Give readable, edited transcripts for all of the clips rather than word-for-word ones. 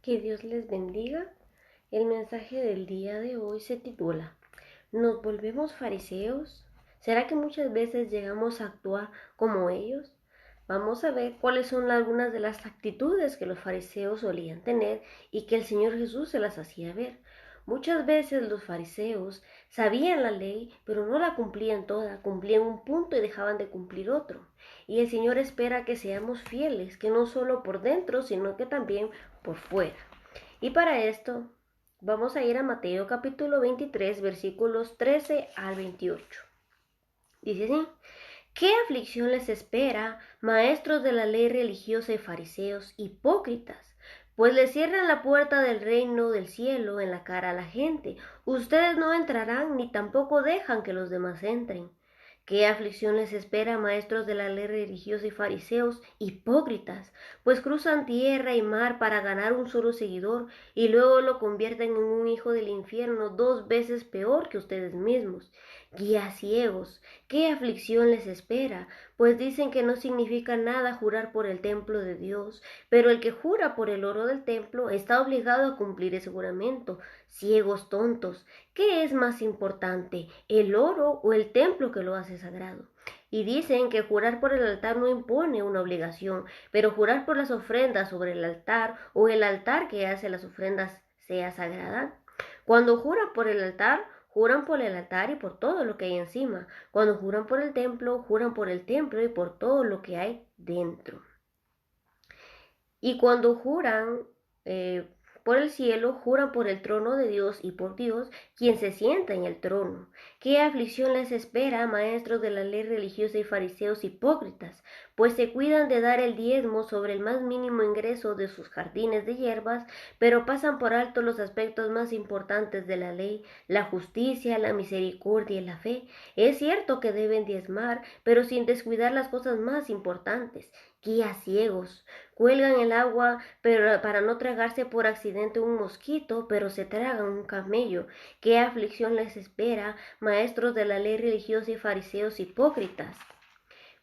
Que Dios les bendiga. El mensaje del día de hoy se titula ¿Nos volvemos fariseos? ¿Será que muchas veces llegamos a actuar como ellos? Vamos a ver cuáles son algunas de las actitudes que los fariseos solían tener y que el Señor Jesús se las hacía ver. Muchas veces los fariseos sabían la ley, pero no la cumplían toda, cumplían un punto y dejaban de cumplir otro. Y el Señor espera que seamos fieles, que no solo por dentro, sino que también por fuera. Y para esto vamos a ir a Mateo capítulo 23, versículos 13 al 28. Dice así: ¿Qué aflicción les espera, maestros de la ley religiosa y fariseos, hipócritas? Pues les cierran la puerta del reino del cielo en la cara a la gente. Ustedes no entrarán ni tampoco dejan que los demás entren. ¿Qué aflicción les espera, maestros de la ley religiosa y fariseos, hipócritas? Pues cruzan tierra y mar para ganar un solo seguidor y luego lo convierten en un hijo del infierno 2 veces peor que ustedes mismos. Guías ciegos, ¿qué aflicción les espera? Pues dicen que no significa nada jurar por el templo de Dios, pero el que jura por el oro del templo está obligado a cumplir ese juramento. Ciegos tontos, ¿qué es más importante, el oro o el templo que lo hace sagrado? Y dicen que jurar por el altar no impone una obligación, pero jurar por las ofrendas sobre el altar o el altar que hace las ofrendas sea sagrada. Cuando juran por el altar, juran por el altar y por todo lo que hay encima. Cuando juran por el templo, juran por el templo y por todo lo que hay dentro. Y cuando juran por el cielo, juran por el trono de Dios y por Dios, quien se sienta en el trono. ¿Qué aflicción les espera, maestros de la ley religiosa y fariseos hipócritas? Pues se cuidan de dar el diezmo sobre el más mínimo ingreso de sus jardines de hierbas, pero pasan por alto los aspectos más importantes de la ley, la justicia, la misericordia y la fe. Es cierto que deben diezmar, pero sin descuidar las cosas más importantes. Guías ciegos, cuelgan el agua para no tragarse por accidente un mosquito, pero se tragan un camello. ¿Qué aflicción les espera, maestros de la ley religiosa y fariseos hipócritas?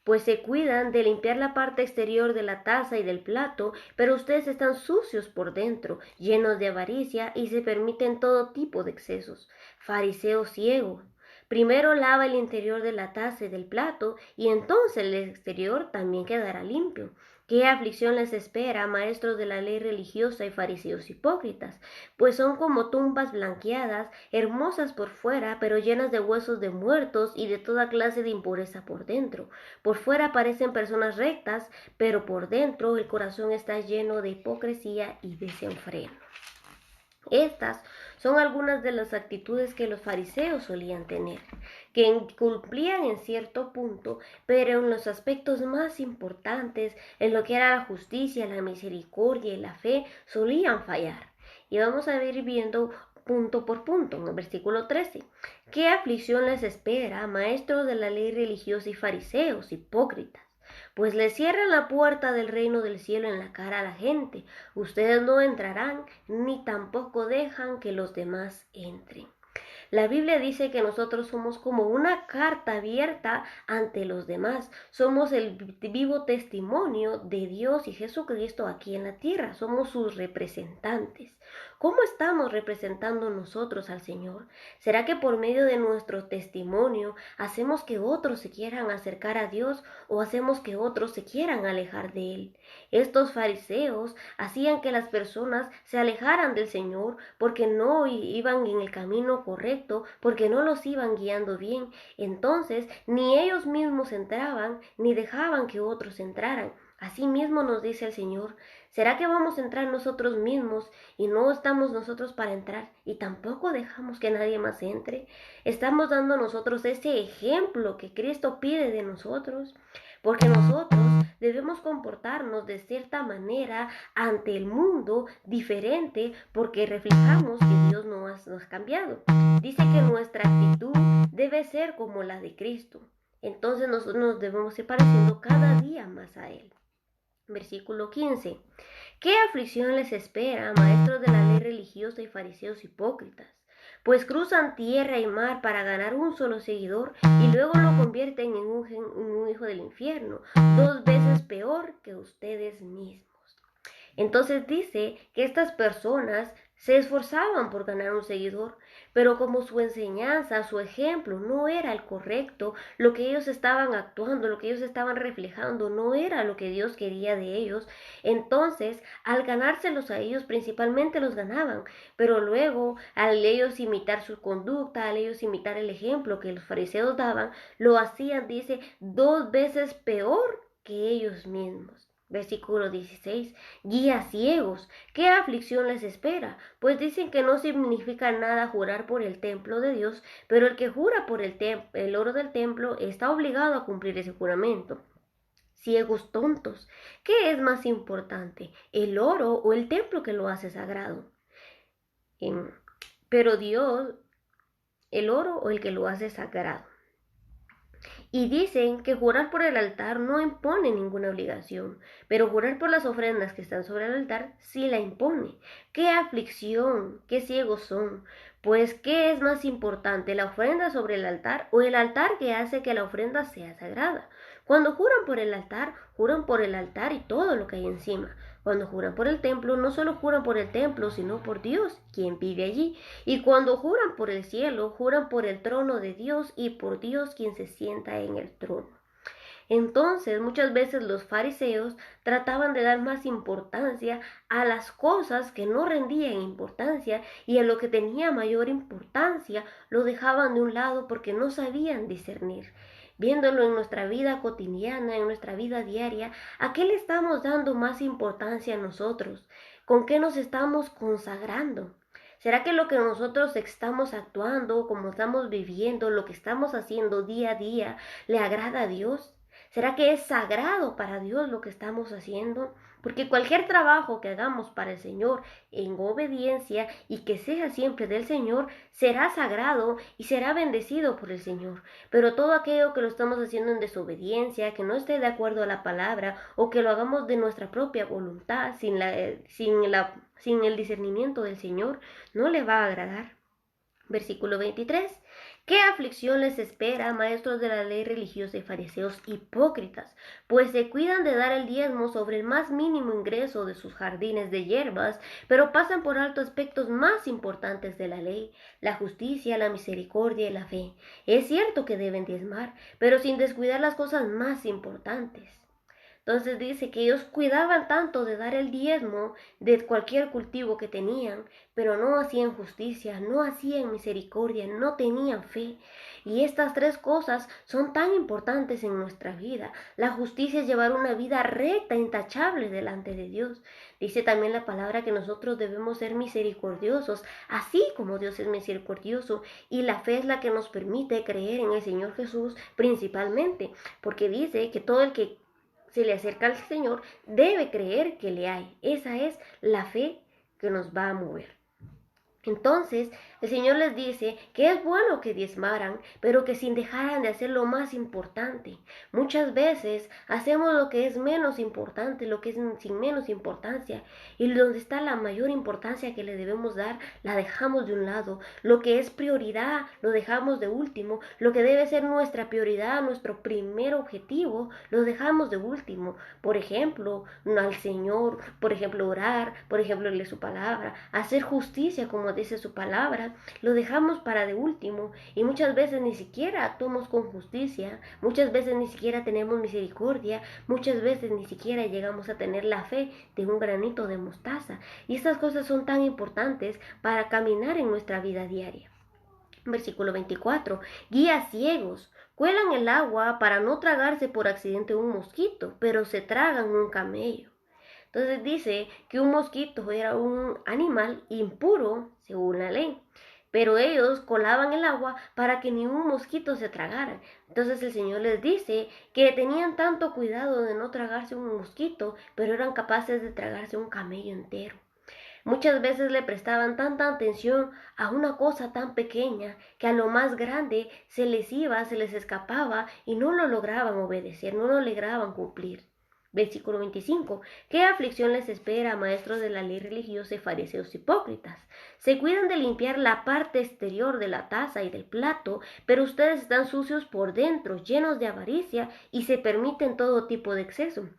Pues se cuidan de limpiar la parte exterior de la taza y del plato, pero ustedes están sucios por dentro, llenos de avaricia y se permiten todo tipo de excesos. Fariseo ciego, primero lava el interior de la taza y del plato, y entonces el exterior también quedará limpio. ¿Qué aflicción les espera, maestros de la ley religiosa y fariseos hipócritas? Pues son como tumbas blanqueadas, hermosas por fuera, pero llenas de huesos de muertos y de toda clase de impureza por dentro. Por fuera parecen personas rectas, pero por dentro el corazón está lleno de hipocresía y desenfreno. Estas son algunas de las actitudes que los fariseos solían tener, que cumplían en cierto punto, pero en los aspectos más importantes, en lo que era la justicia, la misericordia y la fe, solían fallar. Y vamos a ir viendo punto por punto, en el versículo 13. ¿Qué aflicción les espera, maestros de la ley religiosa y fariseos, hipócritas? Pues les cierran la puerta del reino del cielo en la cara a la gente. Ustedes no entrarán, ni tampoco dejan que los demás entren. La Biblia dice que nosotros somos como una carta abierta ante los demás. Somos el vivo testimonio de Dios y Jesucristo aquí en la tierra. Somos sus representantes. ¿Cómo estamos representando nosotros al Señor? ¿Será que por medio de nuestro testimonio hacemos que otros se quieran acercar a Dios o hacemos que otros se quieran alejar de Él? Estos fariseos hacían que las personas se alejaran del Señor porque no iban en el camino correcto, porque no los iban guiando bien. Entonces, ni ellos mismos entraban, ni dejaban que otros entraran. Así mismo nos dice el Señor: ¿será que vamos a entrar nosotros mismos y no estamos nosotros para entrar y tampoco dejamos que nadie más entre? ¿Estamos dando nosotros ese ejemplo que Cristo pide de nosotros? Porque nosotros debemos comportarnos de cierta manera ante el mundo diferente, porque reflejamos que Dios nos ha cambiado. Dice que nuestra actitud debe ser como la de Cristo. Entonces nosotros nos debemos ir pareciendo cada día más a Él. Versículo 15. ¿Qué aflicción les espera, maestros de la ley religiosa y fariseos hipócritas? Pues cruzan tierra y mar para ganar un solo seguidor y luego lo convierten en un hijo del infierno, 2 veces peor que ustedes mismos. Entonces dice que estas personas se esforzaban por ganar un seguidor, pero como su enseñanza, su ejemplo no era el correcto, lo que ellos estaban actuando, lo que ellos estaban reflejando, no era lo que Dios quería de ellos, entonces al ganárselos a ellos principalmente los ganaban, pero luego al ellos imitar su conducta, al ellos imitar el ejemplo que los fariseos daban, lo hacían, dice, 2 veces peor que ellos mismos. Versículo 16. Guías ciegos, ¿qué aflicción les espera? Pues dicen que no significa nada jurar por el templo de Dios, pero el que jura por el oro del templo está obligado a cumplir ese juramento. Ciegos tontos, ¿qué es más importante, el oro o el templo que lo hace sagrado? Pero Dios, el oro o el que lo hace sagrado. Y dicen que jurar por el altar no impone ninguna obligación, pero jurar por las ofrendas que están sobre el altar sí la impone. ¡Qué aflicción! ¡Qué ciegos son! Pues, ¿qué es más importante, la ofrenda sobre el altar o el altar que hace que la ofrenda sea sagrada? Cuando juran por el altar y todo lo que hay encima. Cuando juran por el templo, no solo juran por el templo, sino por Dios, quien vive allí. Y cuando juran por el cielo, juran por el trono de Dios y por Dios quien se sienta en el trono. Entonces, muchas veces los fariseos trataban de dar más importancia a las cosas que no rendían importancia y a lo que tenía mayor importancia lo dejaban de un lado porque no sabían discernir. Viéndolo en nuestra vida cotidiana, en nuestra vida diaria, ¿a qué le estamos dando más importancia a nosotros? ¿Con qué nos estamos consagrando? ¿Será que lo que nosotros estamos actuando, como estamos viviendo, lo que estamos haciendo día a día, le agrada a Dios? ¿Será que es sagrado para Dios lo que estamos haciendo? Porque cualquier trabajo que hagamos para el Señor en obediencia y que sea siempre del Señor, será sagrado y será bendecido por el Señor. Pero todo aquello que lo estamos haciendo en desobediencia, que no esté de acuerdo a la palabra o que lo hagamos de nuestra propia voluntad, sin el discernimiento del Señor, no le va a agradar. Versículo 23. ¿Qué aflicción les espera, maestros de la ley religiosa y fariseos hipócritas? Pues se cuidan de dar el diezmo sobre el más mínimo ingreso de sus jardines de hierbas, pero pasan por alto aspectos más importantes de la ley, la justicia, la misericordia y la fe. Es cierto que deben diezmar, pero sin descuidar las cosas más importantes. Entonces dice que ellos cuidaban tanto de dar el diezmo de cualquier cultivo que tenían, pero no hacían justicia, no hacían misericordia, no tenían fe. Y estas tres cosas son tan importantes en nuestra vida. La justicia es llevar una vida recta, intachable delante de Dios. Dice también la palabra que nosotros debemos ser misericordiosos, así como Dios es misericordioso. Y la fe es la que nos permite creer en el Señor Jesús principalmente, porque dice que todo el que se le acerca al Señor, debe creer que le hay. Esa es la fe que nos va a mover. Entonces, el Señor les dice que es bueno que diezmaran, pero que sin dejaran de hacer lo más importante. Muchas veces hacemos lo que es menos importante, lo que es sin menos importancia, y donde está la mayor importancia que le debemos dar, la dejamos de un lado. Lo que es prioridad, lo dejamos de último. Lo que debe ser nuestra prioridad, nuestro primer objetivo, lo dejamos de último. Por ejemplo, al Señor, por ejemplo, orar, por ejemplo, leer su palabra, hacer justicia como dice su palabra, lo dejamos para de último y muchas veces ni siquiera actuamos con justicia, muchas veces ni siquiera tenemos misericordia, muchas veces ni siquiera llegamos a tener la fe de un granito de mostaza. Y estas cosas son tan importantes para caminar en nuestra vida diaria. Versículo 24. Guías ciegos, cuelan el agua para no tragarse por accidente un mosquito, pero se tragan un camello. Entonces dice que un mosquito era un animal impuro según la ley, pero ellos colaban el agua para que ni un mosquito se tragara. Entonces el Señor les dice que tenían tanto cuidado de no tragarse un mosquito, pero eran capaces de tragarse un camello entero. Muchas veces le prestaban tanta atención a una cosa tan pequeña que a lo más grande se les iba, se les escapaba y no lo lograban obedecer, no lo lograban cumplir. Versículo 25. ¿Qué aflicción les espera, maestros de la ley religiosa y fariseos hipócritas? Se cuidan de limpiar la parte exterior de la taza y del plato, pero ustedes están sucios por dentro, llenos de avaricia y se permiten todo tipo de exceso.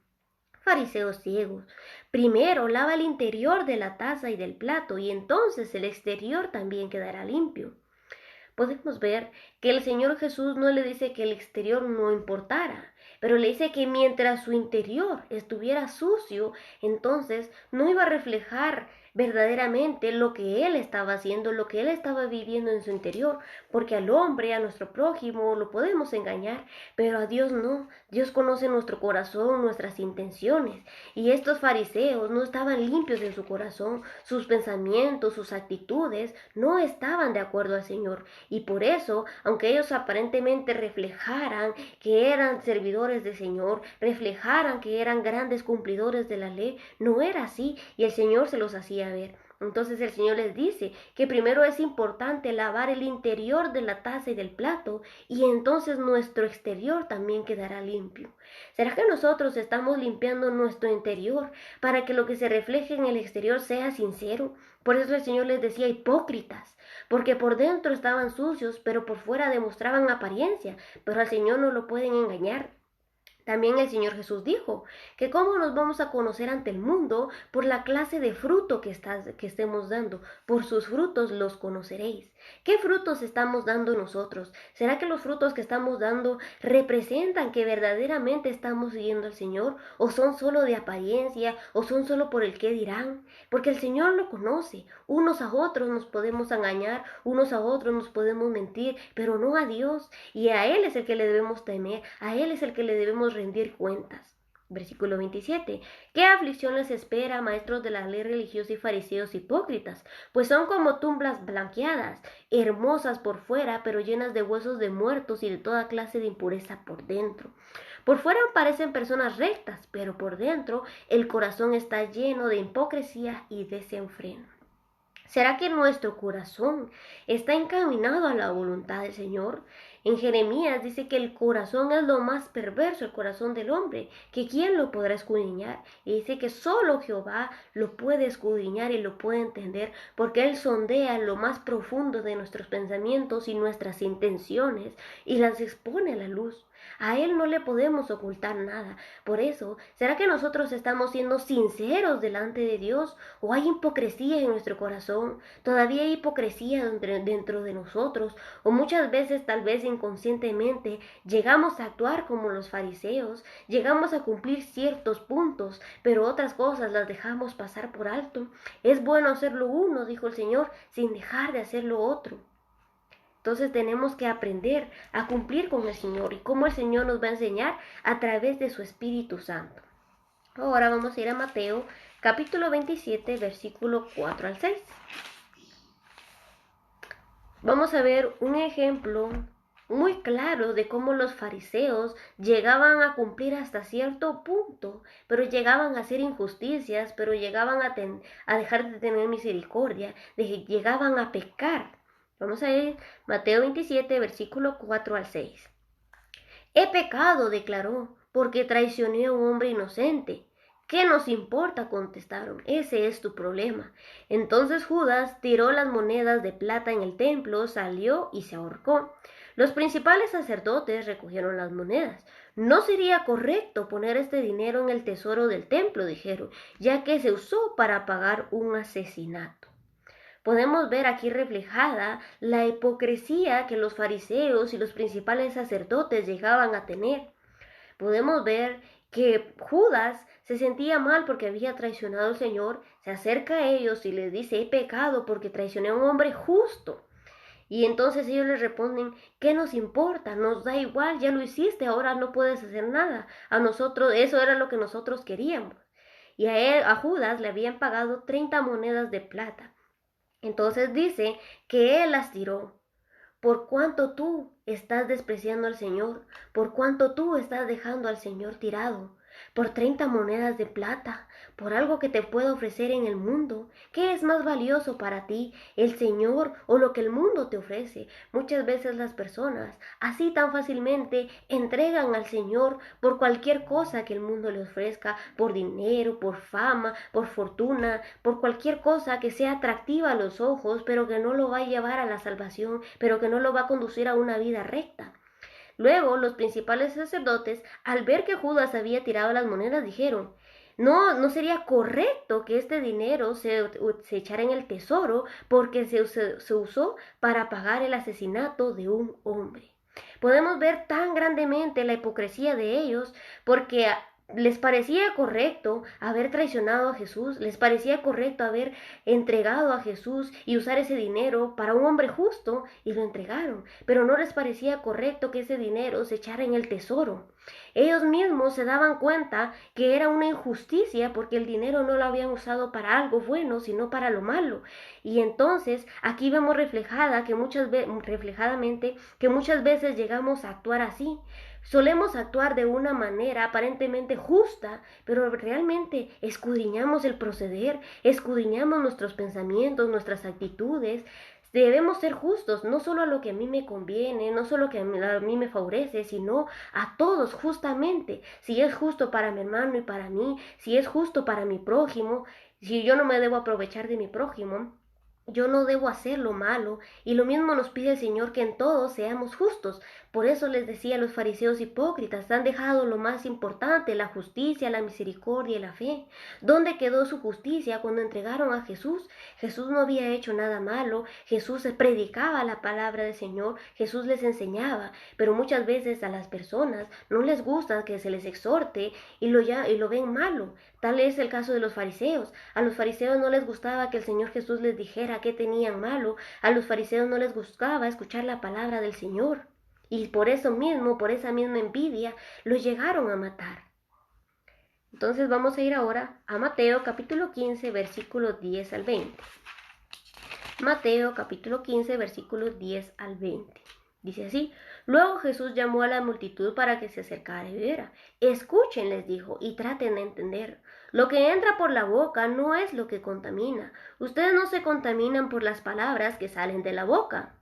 Fariseos ciegos. Primero lava el interior de la taza y del plato, y entonces el exterior también quedará limpio. Podemos ver que el Señor Jesús no le dice que el exterior no importara, pero le dice que mientras su interior estuviera sucio, entonces no iba a reflejar verdaderamente lo que Él estaba haciendo, lo que Él estaba viviendo en su interior, porque al hombre, a nuestro prójimo, lo podemos engañar, pero a Dios no. Dios conoce nuestro corazón, nuestras intenciones, y estos fariseos no estaban limpios en su corazón, sus pensamientos, sus actitudes no estaban de acuerdo al Señor. Y por eso, aunque ellos aparentemente reflejaran que eran servidores del Señor, reflejaran que eran grandes cumplidores de la ley, no era así y el Señor se los hacía ver. Entonces el Señor les dice que primero es importante lavar el interior de la taza y del plato, y entonces nuestro exterior también quedará limpio. ¿Será que nosotros estamos limpiando nuestro interior para que lo que se refleje en el exterior sea sincero? Por eso el Señor les decía hipócritas, porque por dentro estaban sucios, pero por fuera demostraban apariencia, pero al Señor no lo pueden engañar. También el Señor Jesús dijo que cómo nos vamos a conocer ante el mundo por la clase de fruto que estemos dando. Por sus frutos los conoceréis. ¿Qué frutos estamos dando nosotros? ¿Será que los frutos que estamos dando representan que verdaderamente estamos siguiendo al Señor? ¿O son solo de apariencia? ¿O son solo por el qué dirán? Porque el Señor lo conoce. Unos a otros nos podemos engañar, unos a otros nos podemos mentir, pero no a Dios. Y a Él es el que le debemos temer, a Él es el que le debemos rendir cuentas. Versículo 27. ¿Qué aflicción les espera, maestros de la ley religiosa y fariseos hipócritas? Pues son como tumbas blanqueadas, hermosas por fuera, pero llenas de huesos de muertos y de toda clase de impureza por dentro. Por fuera parecen personas rectas, pero por dentro el corazón está lleno de hipocresía y desenfreno. ¿Será que nuestro corazón está encaminado a la voluntad del Señor? En Jeremías dice que el corazón es lo más perverso, el corazón del hombre, que quién lo podrá escudriñar. Y dice que solo Jehová lo puede escudriñar y lo puede entender, porque Él sondea lo más profundo de nuestros pensamientos y nuestras intenciones y las expone a la luz. A Él no le podemos ocultar nada. Por eso, ¿será que nosotros estamos siendo sinceros delante de Dios o hay hipocresía en nuestro corazón? Todavía hay hipocresía dentro de nosotros, o muchas veces, tal vez inconscientemente, llegamos a actuar como los fariseos, llegamos a cumplir ciertos puntos, pero otras cosas las dejamos pasar por alto. Es bueno hacer lo uno, dijo el Señor, sin dejar de hacer lo otro. Entonces tenemos que aprender a cumplir con el Señor, y cómo el Señor nos va a enseñar a través de su Espíritu Santo. Ahora vamos a ir a Mateo capítulo 27, versículo 4 al 6. Vamos a ver un ejemplo muy claro de cómo los fariseos llegaban a cumplir hasta cierto punto, pero llegaban a hacer injusticias, pero llegaban a dejar de tener misericordia, llegaban a pecar. Vamos a ir Mateo 27, versículo 4 al 6. He pecado, declaró, porque traicioné a un hombre inocente. ¿Qué nos importa?, contestaron. Ese es tu problema. Entonces Judas tiró las monedas de plata en el templo, salió y se ahorcó. Los principales sacerdotes recogieron las monedas. No sería correcto poner este dinero en el tesoro del templo, dijeron, ya que se usó para pagar un asesinato. Podemos ver aquí reflejada la hipocresía que los fariseos y los principales sacerdotes llegaban a tener. Podemos ver que Judas se sentía mal porque había traicionado al Señor, se acerca a ellos y les dice, he pecado porque traicioné a un hombre justo. Y entonces ellos les responden, ¿qué nos importa? Nos da igual, ya lo hiciste, ahora no puedes hacer nada. A nosotros, eso era lo que nosotros queríamos. Y a Judas le habían pagado 30 monedas de plata. Entonces dice que él las tiró. Por cuanto tú estás despreciando al Señor, por cuanto tú estás dejando al Señor tirado, por 30 monedas de plata, por algo que te puede ofrecer en el mundo. ¿Qué es más valioso para ti, el Señor o lo que el mundo te ofrece? Muchas veces las personas así tan fácilmente entregan al Señor por cualquier cosa que el mundo le ofrezca, por dinero, por fama, por fortuna, por cualquier cosa que sea atractiva a los ojos, pero que no lo va a llevar a la salvación, pero que no lo va a conducir a una vida recta. Luego los principales sacerdotes, al ver que Judas había tirado las monedas, dijeron, No sería correcto que este dinero se echara en el tesoro porque se usó para pagar el asesinato de un hombre. Podemos ver tan grandemente la hipocresía de ellos porque les parecía correcto haber traicionado a Jesús, les parecía correcto haber entregado a Jesús y usar ese dinero para un hombre justo y lo entregaron, pero no les parecía correcto que ese dinero se echara en el tesoro. Ellos mismos se daban cuenta que era una injusticia porque el dinero no lo habían usado para algo bueno, sino para lo malo. Y entonces aquí vemos reflejadamente que muchas veces llegamos a actuar así. Solemos actuar de una manera aparentemente justa, pero realmente escudriñamos el proceder, escudriñamos nuestros pensamientos, nuestras actitudes. Debemos ser justos, no solo a lo que a mí me conviene, no solo a lo que a mí me favorece, sino a todos justamente. Si es justo para mi hermano y para mí, si es justo para mi prójimo, si yo no me debo aprovechar de mi prójimo, yo no debo hacer lo malo, y lo mismo nos pide el Señor, que en todo seamos justos. Por eso les decía a los fariseos hipócritas, han dejado lo más importante, la justicia, la misericordia y la fe. ¿Dónde quedó su justicia cuando entregaron a Jesús? Jesús no había hecho nada malo, Jesús predicaba la palabra del Señor, Jesús les enseñaba, pero muchas veces a las personas no les gusta que se les exhorte y lo ven malo. Tal es el caso de los fariseos. A los fariseos no les gustaba que el Señor Jesús les dijera qué tenían malo. A los fariseos no les gustaba escuchar la palabra del Señor. Y por eso mismo, por esa misma envidia, los llegaron a matar. Entonces vamos a ir ahora a Mateo capítulo 15, versículos 10 al 20. Mateo capítulo 15, versículos 10 al 20. Dice así: luego Jesús llamó a la multitud para que se acercara y viera. Escuchen, les dijo, y traten de entender. Lo que entra por la boca no es lo que contamina. Ustedes no se contaminan por las palabras que salen de la boca.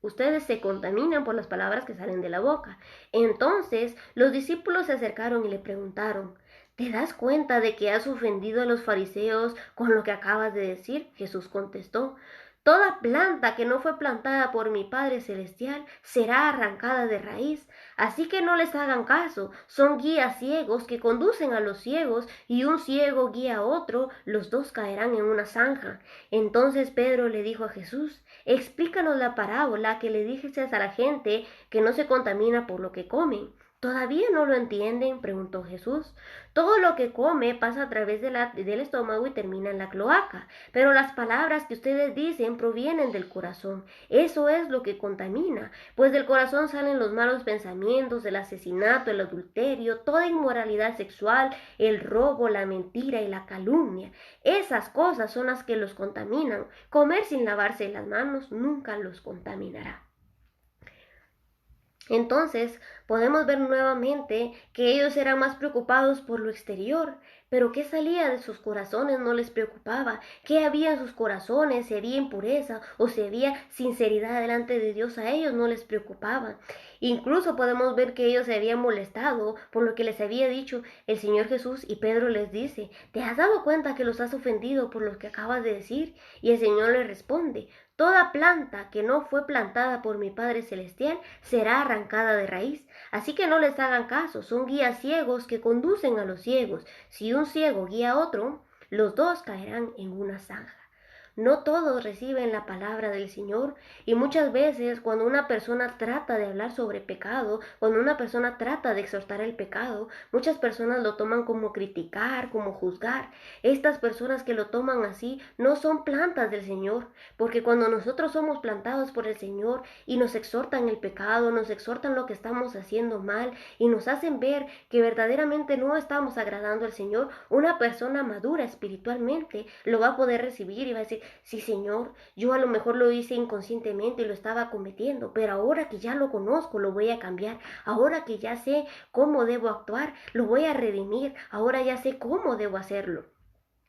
Ustedes se contaminan por las palabras que salen de la boca. Entonces los discípulos se acercaron y le preguntaron: ¿te das cuenta de que has ofendido a los fariseos con lo que acabas de decir? Jesús contestó: toda planta que no fue plantada por mi Padre Celestial será arrancada de raíz. Así que no les hagan caso. Son guías ciegos que conducen a los ciegos, y un ciego guía a otro, los dos caerán en una zanja. Entonces Pedro le dijo a Jesús: explícanos la parábola que le dijiste a la gente que no se contamina por lo que comen. ¿Todavía no lo entienden?, preguntó Jesús. Todo lo que come pasa a través del estómago y termina en la cloaca, pero las palabras que ustedes dicen provienen del corazón. Eso es lo que contamina, pues del corazón salen los malos pensamientos, el asesinato, el adulterio, toda inmoralidad sexual, el robo, la mentira y la calumnia. Esas cosas son las que los contaminan. Comer sin lavarse las manos nunca los contaminará. Entonces podemos ver nuevamente que ellos eran más preocupados por lo exterior, pero qué salía de sus corazones no les preocupaba. ¿Qué había en sus corazones? Si había impureza o si había sinceridad delante de Dios, a ellos no les preocupaba. Incluso podemos ver que ellos se habían molestado por lo que les había dicho el Señor Jesús, y Pedro les dice: ¿te has dado cuenta que los has ofendido por lo que acabas de decir? Y el Señor les responde: toda planta que no fue plantada por mi Padre Celestial será arrancada de raíz. Así que no les hagan caso, son guías ciegos que conducen a los ciegos. Si un ciego guía a otro, los dos caerán en una zanja. No todos reciben la palabra del Señor, y muchas veces cuando una persona trata de hablar sobre pecado, cuando una persona trata de exhortar el pecado, muchas personas lo toman como criticar, como juzgar. Estas personas que lo toman así no son plantas del Señor, porque cuando nosotros somos plantados por el Señor y nos exhortan el pecado, nos exhortan lo que estamos haciendo mal y nos hacen ver que verdaderamente no estamos agradando al Señor, una persona madura espiritualmente lo va a poder recibir y va a decir: sí, Señor, yo a lo mejor lo hice inconscientemente y lo estaba cometiendo, pero ahora que ya lo conozco, lo voy a cambiar. Ahora que ya sé cómo debo actuar, lo voy a redimir. Ahora ya sé cómo debo hacerlo.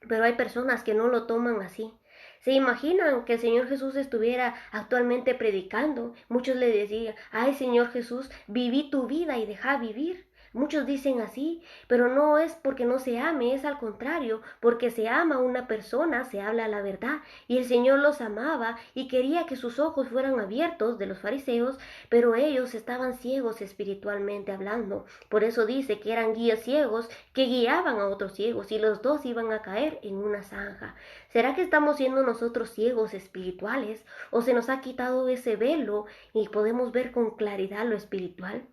Pero hay personas que no lo toman así. ¿Se imaginan que el Señor Jesús estuviera actualmente predicando? Muchos le decían: ay, Señor Jesús, viví tu vida y deja vivir. Muchos dicen así, pero no es porque no se ame, es al contrario, porque se ama a una persona, se habla la verdad. Y el Señor los amaba y quería que sus ojos fueran abiertos de los fariseos, pero ellos estaban ciegos espiritualmente hablando. Por eso dice que eran guías ciegos que guiaban a otros ciegos y los dos iban a caer en una zanja. ¿Será que estamos siendo nosotros ciegos espirituales o se nos ha quitado ese velo y podemos ver con claridad lo espiritual?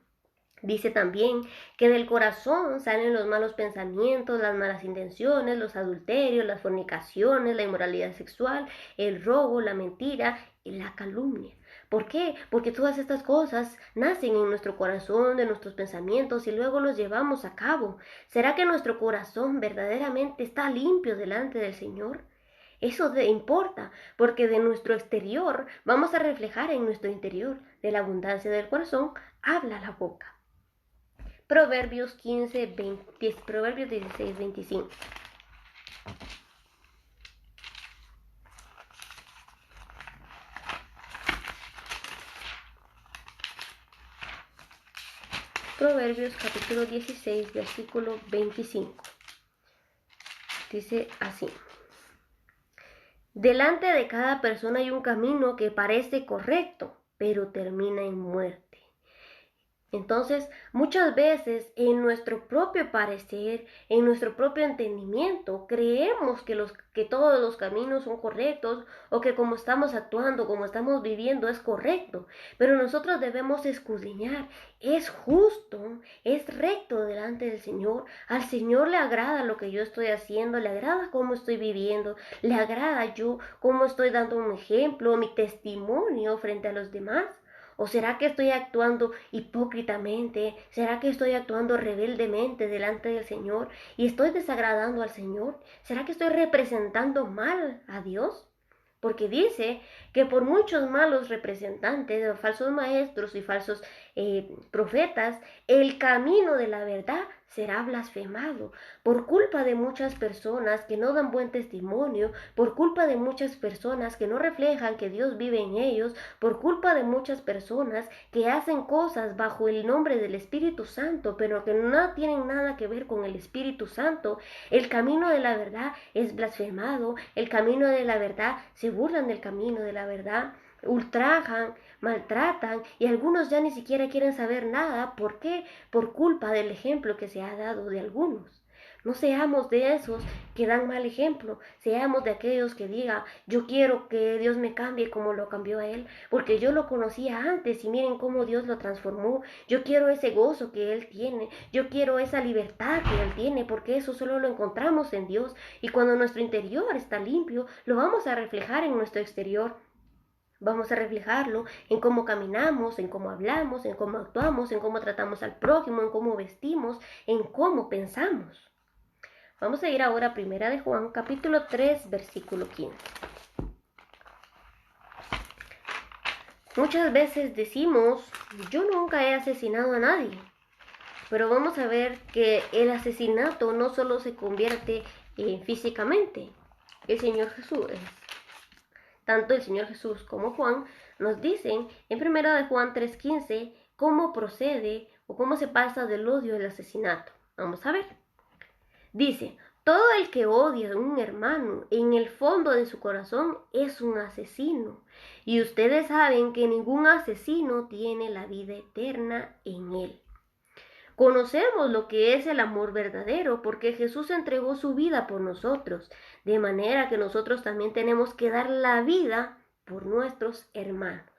Dice también que del corazón salen los malos pensamientos, las malas intenciones, los adulterios, las fornicaciones, la inmoralidad sexual, el robo, la mentira y la calumnia. ¿Por qué? Porque todas estas cosas nacen en nuestro corazón, de nuestros pensamientos y luego los llevamos a cabo. ¿Será que nuestro corazón verdaderamente está limpio delante del Señor? Eso importa, porque de nuestro exterior vamos a reflejar en nuestro interior. De la abundancia del corazón habla la boca. Proverbios 16, 25. Proverbios capítulo 16, versículo 25. Dice así: delante de cada persona hay un camino que parece correcto, pero termina en muerte. Entonces, muchas veces en nuestro propio parecer, en nuestro propio entendimiento, creemos que todos los caminos son correctos o que como estamos actuando, como estamos viviendo es correcto. Pero nosotros debemos escudriñar, es justo, es recto delante del Señor. Al Señor le agrada lo que yo estoy haciendo, le agrada cómo estoy viviendo, le agrada yo cómo estoy dando un ejemplo, mi testimonio frente a los demás. ¿O será que estoy actuando hipócritamente? ¿Será que estoy actuando rebeldemente delante del Señor y estoy desagradando al Señor? ¿Será que estoy representando mal a Dios? Porque dice que por muchos malos representantes, falsos maestros y falsos profetas, el camino de la verdad será blasfemado. Por culpa de muchas personas que no dan buen testimonio, por culpa de muchas personas que no reflejan que Dios vive en ellos, por culpa de muchas personas que hacen cosas bajo el nombre del Espíritu Santo, pero que no tienen nada que ver con el Espíritu Santo, el camino de la verdad es blasfemado, el camino de la verdad se burlan del camino de la verdad, ultrajan, maltratan y algunos ya ni siquiera quieren saber nada. ¿Por qué? Por culpa del ejemplo que se ha dado de algunos. No seamos de esos que dan mal ejemplo, seamos de aquellos que digan, yo quiero que Dios me cambie como lo cambió a Él, porque yo lo conocía antes y miren cómo Dios lo transformó. Yo quiero ese gozo que Él tiene, yo quiero esa libertad que Él tiene, porque eso solo lo encontramos en Dios. Y cuando nuestro interior está limpio, lo vamos a reflejar en nuestro exterior. Vamos a reflejarlo en cómo caminamos, en cómo hablamos, en cómo actuamos, en cómo tratamos al prójimo, en cómo vestimos, en cómo pensamos. Vamos a ir ahora a Primera de Juan, capítulo 3, versículo 15. Muchas veces decimos, yo nunca he asesinado a nadie. Pero vamos a ver que el asesinato no solo se convierte físicamente. El Señor Jesús, tanto el Señor Jesús como Juan, nos dicen en 1 de Juan 3:15 cómo procede o cómo se pasa del odio al asesinato. Vamos a ver. Dice, todo el que odia a un hermano en el fondo de su corazón es un asesino. Y ustedes saben que ningún asesino tiene la vida eterna en él. Conocemos lo que es el amor verdadero porque Jesús entregó su vida por nosotros, de manera que nosotros también tenemos que dar la vida por nuestros hermanos.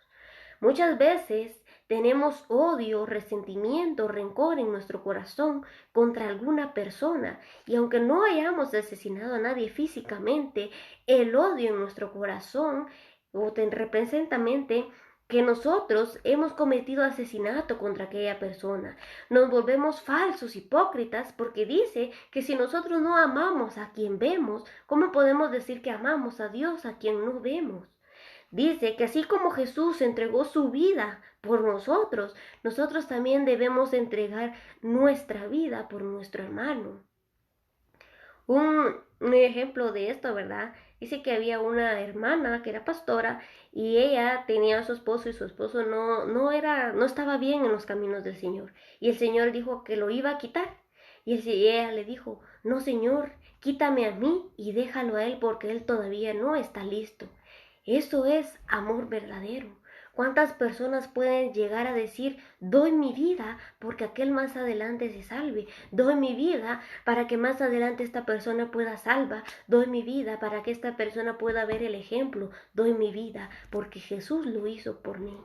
Muchas veces tenemos odio, resentimiento, rencor en nuestro corazón contra alguna persona y aunque no hayamos asesinado a nadie físicamente, el odio en nuestro corazón o representa que nosotros hemos cometido asesinato contra aquella persona. Nos volvemos falsos, hipócritas, porque dice que si nosotros no amamos a quien vemos, ¿cómo podemos decir que amamos a Dios a quien no vemos? Dice que así como Jesús entregó su vida por nosotros, nosotros también debemos entregar nuestra vida por nuestro hermano. Un ejemplo de esto, ¿verdad? Dice que había una hermana que era pastora y ella tenía a su esposo y su esposo no estaba bien en los caminos del Señor. Y el Señor dijo que lo iba a quitar. Y ella le dijo, no, Señor, quítame a mí y déjalo a él porque él todavía no está listo. Eso es amor verdadero. ¿Cuántas personas pueden llegar a decir, doy mi vida porque aquel más adelante se salve? Doy mi vida para que más adelante esta persona pueda salva. Doy mi vida para que esta persona pueda ver el ejemplo. Doy mi vida porque Jesús lo hizo por mí.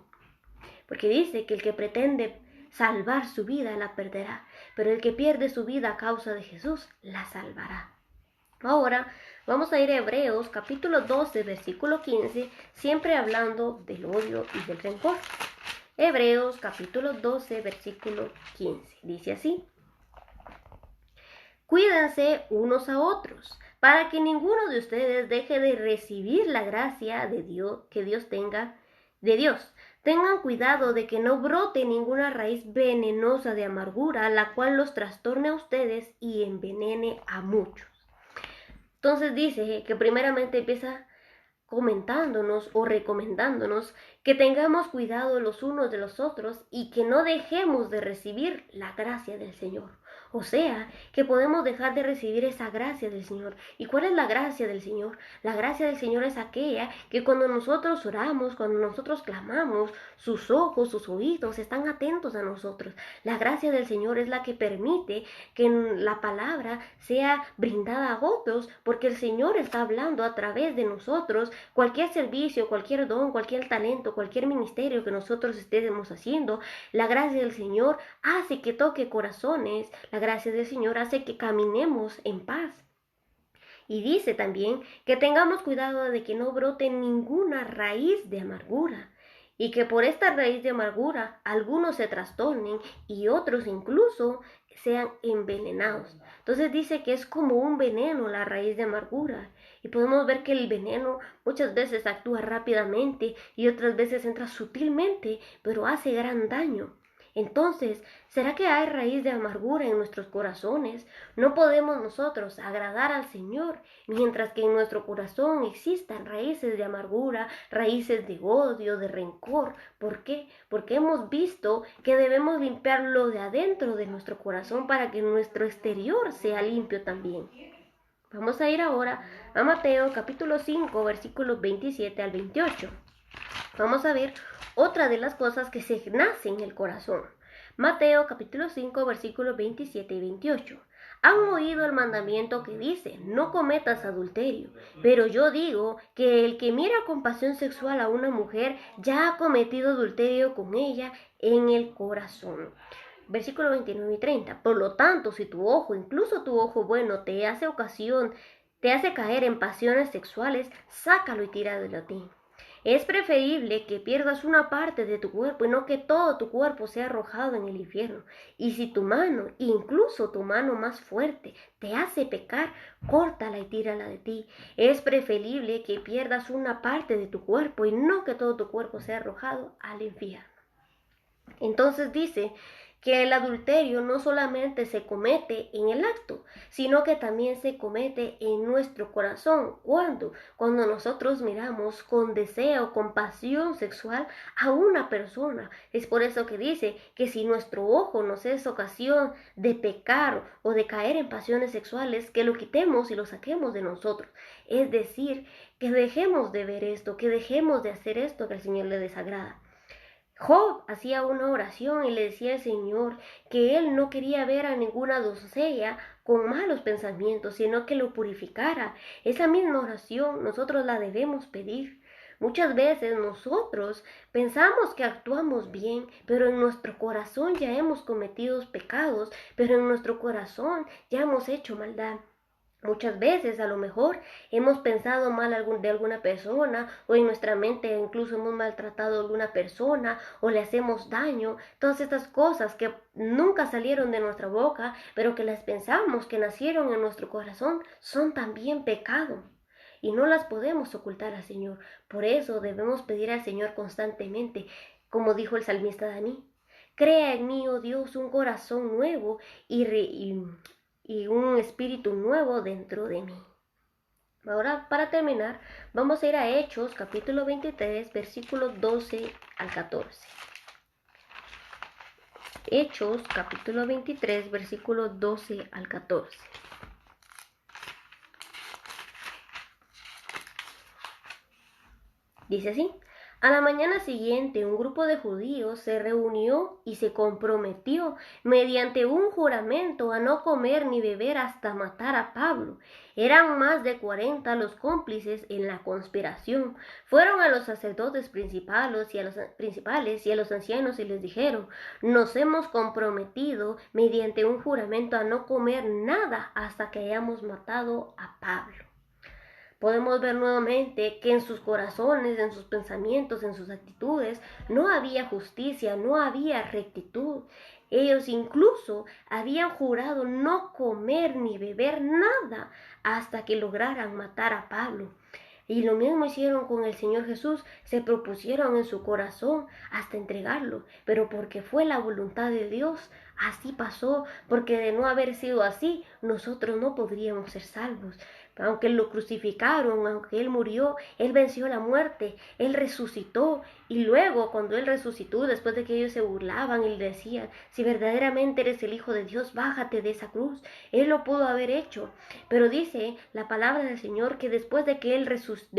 Porque dice que el que pretende salvar su vida la perderá, pero el que pierde su vida a causa de Jesús la salvará. Ahora vamos a ir a Hebreos capítulo 12, versículo 15, siempre hablando del odio y del rencor. Hebreos capítulo 12, versículo 15. Dice así: Cuídense unos a otros, para que ninguno de ustedes deje de recibir la gracia de Dios que Dios tenga de Dios. Tengan cuidado de que no brote ninguna raíz venenosa de amargura, la cual los trastorne a ustedes y envenene a muchos. Entonces dice que primeramente empieza comentándonos o recomendándonos que tengamos cuidado los unos de los otros y que no dejemos de recibir la gracia del Señor. O sea, que podemos dejar de recibir esa gracia del Señor. ¿Y cuál es la gracia del Señor? La gracia del Señor es aquella que cuando nosotros oramos, cuando nosotros clamamos, sus ojos, sus oídos están atentos a nosotros. La gracia del Señor es la que permite que la palabra sea brindada a otros, porque el Señor está hablando a través de nosotros. Cualquier servicio, cualquier don, cualquier talento, cualquier ministerio que nosotros estemos haciendo, la gracia del Señor hace que toque corazones, la gracia del Señor hace que caminemos en paz. Y dice también que tengamos cuidado de que no brote ninguna raíz de amargura, y que por esta raíz de amargura algunos se trastornen y otros incluso sean envenenados. Entonces dice que es como un veneno la raíz de amargura. Y podemos ver que el veneno muchas veces actúa rápidamente y otras veces entra sutilmente, pero hace gran daño. Entonces, ¿será que hay raíz de amargura en nuestros corazones? No podemos nosotros agradar al Señor mientras que en nuestro corazón existan raíces de amargura, raíces de odio, de rencor. ¿Por qué? Porque hemos visto que debemos limpiarlo de adentro de nuestro corazón para que nuestro exterior sea limpio también. Vamos a ir ahora a Mateo capítulo 5, versículos 27 al 28. Vamos a ver otra de las cosas que se nace en el corazón. Mateo capítulo 5, versículos 27 y 28. Han oído el mandamiento que dice, no cometas adulterio, pero yo digo que el que mira con pasión sexual a una mujer ya ha cometido adulterio con ella en el corazón. Versículo 29 y 30. Por lo tanto, si tu ojo, incluso tu ojo bueno, te hace caer en pasiones sexuales, sácalo y tíralo de ti. Es preferible que pierdas una parte de tu cuerpo y no que todo tu cuerpo sea arrojado en el infierno. Y si tu mano, incluso tu mano más fuerte, te hace pecar, córtala y tírala de ti. Es preferible que pierdas una parte de tu cuerpo y no que todo tu cuerpo sea arrojado al infierno. Entonces dice que el adulterio no solamente se comete en el acto, sino que también se comete en nuestro corazón. ¿Cuándo? Cuando nosotros miramos con deseo, con pasión sexual a una persona. Es por eso que dice que si nuestro ojo nos es ocasión de pecar o de caer en pasiones sexuales, que lo quitemos y lo saquemos de nosotros. Es decir, que dejemos de ver esto, que dejemos de hacer esto que al Señor le desagrada. Job hacía una oración y le decía al Señor que él no quería ver a ninguna doncella con malos pensamientos, sino que lo purificara. Esa misma oración nosotros la debemos pedir. Muchas veces nosotros pensamos que actuamos bien, pero en nuestro corazón ya hemos cometido pecados, pero en nuestro corazón ya hemos hecho maldad. Muchas veces a lo mejor hemos pensado mal de alguna persona o en nuestra mente incluso hemos maltratado a alguna persona o le hacemos daño. Todas estas cosas que nunca salieron de nuestra boca, pero que las pensamos que nacieron en nuestro corazón, son también pecado. Y no las podemos ocultar al Señor. Por eso debemos pedir al Señor constantemente, como dijo el salmista David. Crea en mí, oh Dios, un corazón nuevo y un espíritu nuevo dentro de mí. Ahora, para terminar, vamos a ir a Hechos, capítulo 23, versículos 12 al 14. Hechos, capítulo 23, versículos 12 al 14. Dice así: a la mañana siguiente, un grupo de judíos se reunió y se comprometió mediante un juramento a no comer ni beber hasta matar a Pablo. Eran más de 40 los cómplices en la conspiración. Fueron a los sacerdotes principales y a los ancianos y les dijeron: nos hemos comprometido mediante un juramento a no comer nada hasta que hayamos matado a Pablo. Podemos ver nuevamente que en sus corazones, en sus pensamientos, en sus actitudes, no había justicia, no había rectitud. Ellos incluso habían jurado no comer ni beber nada hasta que lograran matar a Pablo. Y lo mismo hicieron con el Señor Jesús, se propusieron en su corazón hasta entregarlo, pero porque fue la voluntad de Dios, así pasó, porque de no haber sido así, nosotros no podríamos ser salvos. Aunque lo crucificaron, aunque Él murió, Él venció la muerte, Él resucitó. Y luego, cuando Él resucitó, después de que ellos se burlaban y le decían: si verdaderamente eres el Hijo de Dios, bájate de esa cruz. Él lo pudo haber hecho. Pero dice la palabra del Señor que después de que Él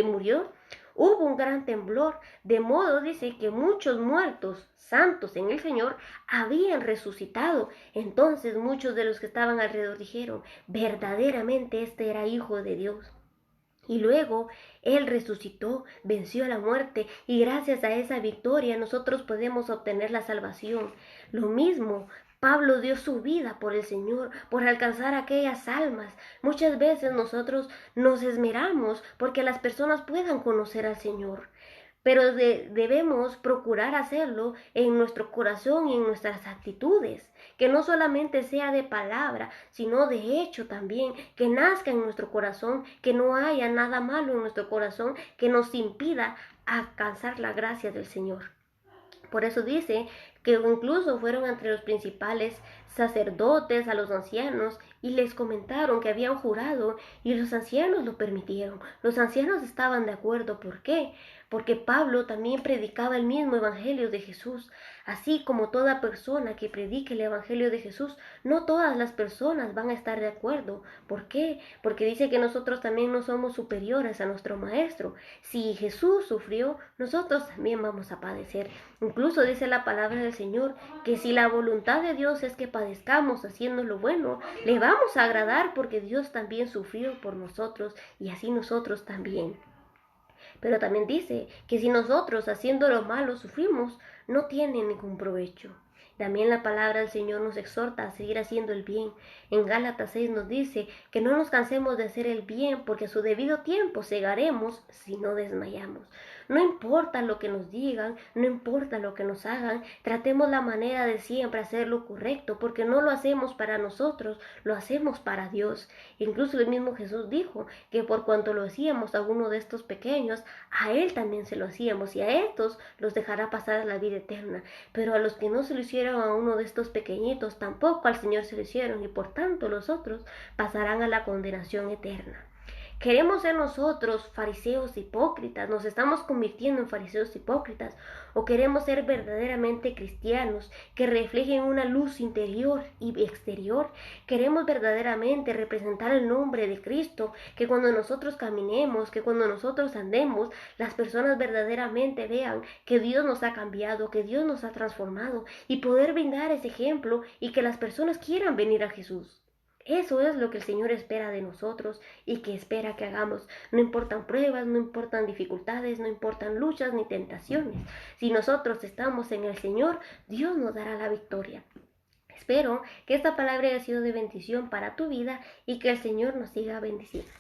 murió, hubo un gran temblor, de modo, dice, que muchos muertos santos en el Señor habían resucitado. Entonces muchos de los que estaban alrededor dijeron: verdaderamente este era Hijo de Dios. Y luego Él resucitó, venció a la muerte, y gracias a esa victoria nosotros podemos obtener la salvación. Lo mismo, Pablo dio su vida por el Señor, por alcanzar aquellas almas. Muchas veces nosotros nos esmeramos porque las personas puedan conocer al Señor, pero debemos procurar hacerlo en nuestro corazón y en nuestras actitudes, que no solamente sea de palabra, sino de hecho también, que nazca en nuestro corazón, que no haya nada malo en nuestro corazón que nos impida alcanzar la gracia del Señor. Por eso dice que incluso fueron entre los principales sacerdotes a los ancianos y les comentaron que habían jurado, y los ancianos lo permitieron. Los ancianos estaban de acuerdo. ¿Por qué? Porque Pablo también predicaba el mismo evangelio de Jesús. Así como toda persona que predique el evangelio de Jesús, no todas las personas van a estar de acuerdo. ¿Por qué? Porque dice que nosotros también no somos superiores a nuestro maestro. Si Jesús sufrió, nosotros también vamos a padecer. Incluso dice la palabra del Señor que si la voluntad de Dios es que padezcamos haciendo lo bueno, le vamos a agradar, porque Dios también sufrió por nosotros y así nosotros también. Pero también dice que si nosotros haciendo lo malo sufrimos, no tiene ningún provecho. También la palabra del Señor nos exhorta a seguir haciendo el bien. En Gálatas 6 nos dice que no nos cansemos de hacer el bien, porque a su debido tiempo segaremos si no desmayamos. No importa lo que nos digan, no importa lo que nos hagan, tratemos la manera de siempre hacer lo correcto, porque no lo hacemos para nosotros, lo hacemos para Dios. Incluso el mismo Jesús dijo que por cuanto lo hacíamos a uno de estos pequeños, a Él también se lo hacíamos, y a estos los dejará pasar a la vida eterna. Pero a los que no se lo hicieron a uno de estos pequeñitos, tampoco al Señor se lo hicieron, y por tanto los otros pasarán a la condenación eterna. ¿Queremos ser nosotros fariseos hipócritas? ¿Nos estamos convirtiendo en fariseos hipócritas? ¿O queremos ser verdaderamente cristianos que reflejen una luz interior y exterior? ¿Queremos verdaderamente representar el nombre de Cristo? Que cuando nosotros caminemos, que cuando nosotros andemos, las personas verdaderamente vean que Dios nos ha cambiado, que Dios nos ha transformado, y poder brindar ese ejemplo y que las personas quieran venir a Jesús. Eso es lo que el Señor espera de nosotros y que espera que hagamos. No importan pruebas, no importan dificultades, no importan luchas ni tentaciones. Si nosotros estamos en el Señor, Dios nos dará la victoria. Espero que esta palabra haya sido de bendición para tu vida y que el Señor nos siga bendiciendo.